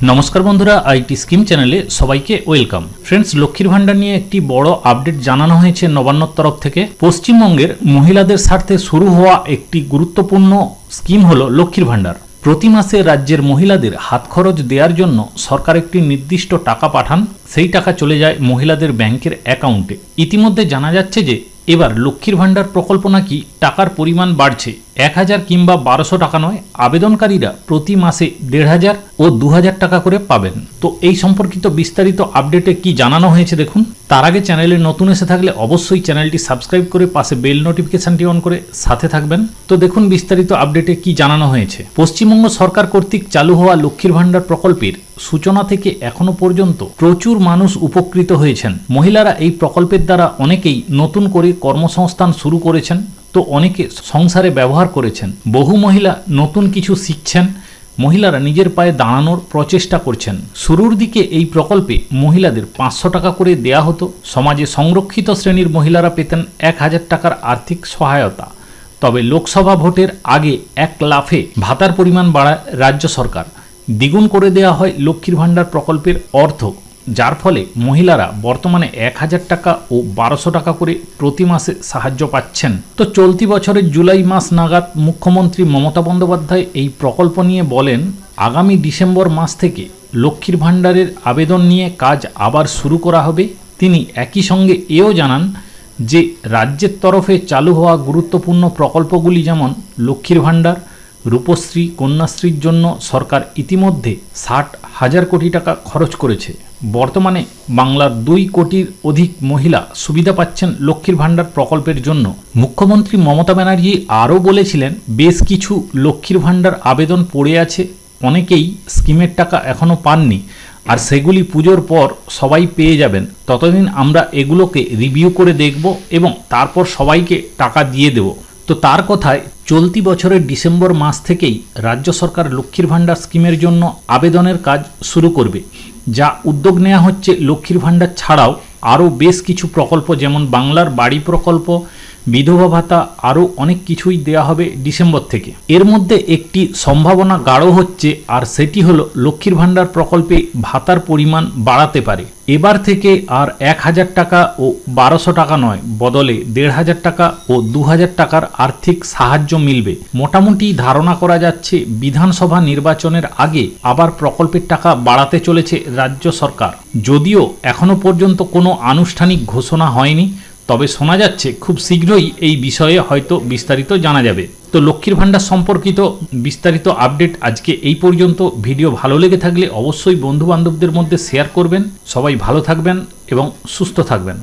नमस्कार बंधुरा IT scheme चैनेले सबाइके welcome. Friends, लक्ष्मीर भाण्डार निये एकटी बड़ो अपडेट जानानो हयेछे नबान्नर तरफ थेके। पश्चिमबंगेर महिलादेर स्वार्थे शुरू हुआ एकटी गुरुत्वपूर्ण स्कीम हलो लक्ष्मीर भाण्डार। प्रति मासे राज्येर महिलादेर हाथ खरच देওয়ার জন্য সরকার একটি নির্দিষ্ট টাকা পাঠান, সেই টাকা চলে যায় মহিলাদের ব্যাংকের অ্যাকাউন্টে। ইতিমধ্যে জানা যাচ্ছে যে এবার লক্ষ্মীর ভান্ডার প্রকল্প নাকি টাকার পরিমাণ বাড়ছে। 1000 কিংবা 1200 টাকা নয়, আবেদনকারীরা প্রতি মাসে 1500 ও 2000 টাকা করে পাবেন। তো এই সম্পর্কিত বিস্তারিত আপডেটে কি জানানো হয়েছে দেখুন। তার আগে চ্যানেলে নতুন এসে থাকলে অবশ্যই চ্যানেলটি সাবস্ক্রাইব করে পাশে বেল নোটিফিকেশনটি অন করে সাথে থাকবেন। তো দেখুন বিস্তারিত আপডেটে কি জানানো হয়েছে। পশ্চিমবঙ্গ সরকার কর্তৃক চালু হওয়া লক্ষ্মীর ভান্ডার প্রকল্পের সূচনা থেকে এখনো পর্যন্ত প্রচুর মানুষ উপকৃত হয়েছেন। মহিলারা এই প্রকল্পের দ্বারা অনেকেই নতুন করে কর্মসংস্থান শুরু করেছেন, তো অনেকে সংসারে ব্যবহার করেছেন। বহু মহিলা নতুন কিছু শিখছেন। মহিলারা নিজের পায়ে দাঁড়ানোর প্রচেষ্টা করছেন। শুরুর দিকে এই প্রকল্পে মহিলাদের 500 টাকা করে দেয়া হতো। সমাজে সংরক্ষিত শ্রেণীর মহিলারা পেতেন 1000 টাকার আর্থিক সহায়তা। তবে লোকসভা ভোটের আগে এক লাফে ভাতার পরিমাণ বাড়ায় রাজ্য সরকার। দ্বিগুণ করে দেয়া হয় লক্ষ্মীর ভান্ডার প্রকল্পের অর্থ, যার ফলে মহিলারা বর্তমানে 1000 টাকা ও 1200 টাকা করে প্রতি মাসে সাহায্য পাচ্ছেন। তো চলতি বছরের জুলাই মাস নাগাদ মুখ্যমন্ত্রী মমতা বন্দ্যোপাধ্যায় এই প্রকল্প নিয়ে বলেন, আগামী ডিসেম্বর মাস থেকে লক্ষ্মীর ভান্ডারের আবেদন নিয়ে কাজ আবার শুরু করা হবে। তিনি একই সঙ্গে এও জানান যে রাজ্যের তরফে চালু হওয়া গুরুত্বপূর্ণ প্রকল্পগুলি যেমন লক্ষ্মীর ভান্ডার, রূপশ্রী, কন্যাশ্রীর জন্য সরকার ইতিমধ্যে 60,000 কোটি টাকা খরচ করেছে। বর্তমানে বাংলার 2 কোটির অধিক মহিলা সুবিধা পাচ্ছেন লক্ষ্মীর ভান্ডার প্রকল্পের জন্য। মুখ্যমন্ত্রী মমতা ব্যানার্জি আরও বলেছিলেন, বেশ কিছু লক্ষ্মীর ভান্ডার আবেদন পড়ে আছে, অনেকেই স্কিমের টাকা এখনও পাননি, আর সেগুলি পুজোর পর সবাই পেয়ে যাবেন। ততদিন আমরা এগুলোকে রিভিউ করে দেখব এবং তারপর সবাইকে টাকা দিয়ে দেব। তো তার কথায় চলতি বছরের ডিসেম্বর মাস থেকেই রাজ্য সরকার লক্ষ্মীর ভান্ডার স্কিমের জন্য আবেদনের কাজ শুরু করবে। যা উদ্যোগ নেওয়া হচ্ছে লক্ষ্মীর ভান্ডার ছাড়াও আরও বেশ কিছু প্রকল্প, যেমন বাংলার বাড়ি প্রকল্প, বিধবা ভাতা, আরও অনেক কিছুই দেয়া হবে ডিসেম্বর থেকে। এর মধ্যে একটি সম্ভাবনা গাঢ় হচ্ছে, আর সেটি হলো লক্ষ্মীর ভান্ডার প্রকল্পে ভাতার পরিমাণ বাড়াতে পারে। এবার থেকে আর 1000 টাকা ও 1200 টাকা নয়, বদলে 1500 টাকা ও 2000 টাকার আর্থিক সাহায্য মিলবে। মোটামুটি ধারণা করা যাচ্ছে বিধানসভা নির্বাচনের আগে আবার প্রকল্পের টাকা বাড়াতে চলেছে রাজ্য সরকার। যদিও এখনো পর্যন্ত কোনো আনুষ্ঠানিক ঘোষণা হয়নি, তবে শোনা যাচ্ছে খুব শীঘ্রই এই বিষয়ে হয়তো বিস্তারিত জানা যাবে। তো লক্ষ্মীর ভান্ডার সম্পর্কিত বিস্তারিত আপডেট আজকে এই পর্যন্ত। ভিডিও ভালো লেগে থাকলে অবশ্যই বন্ধু বান্ধবদের মধ্যে শেয়ার করবেন। সবাই ভালো থাকবেন এবং সুস্থ থাকবেন।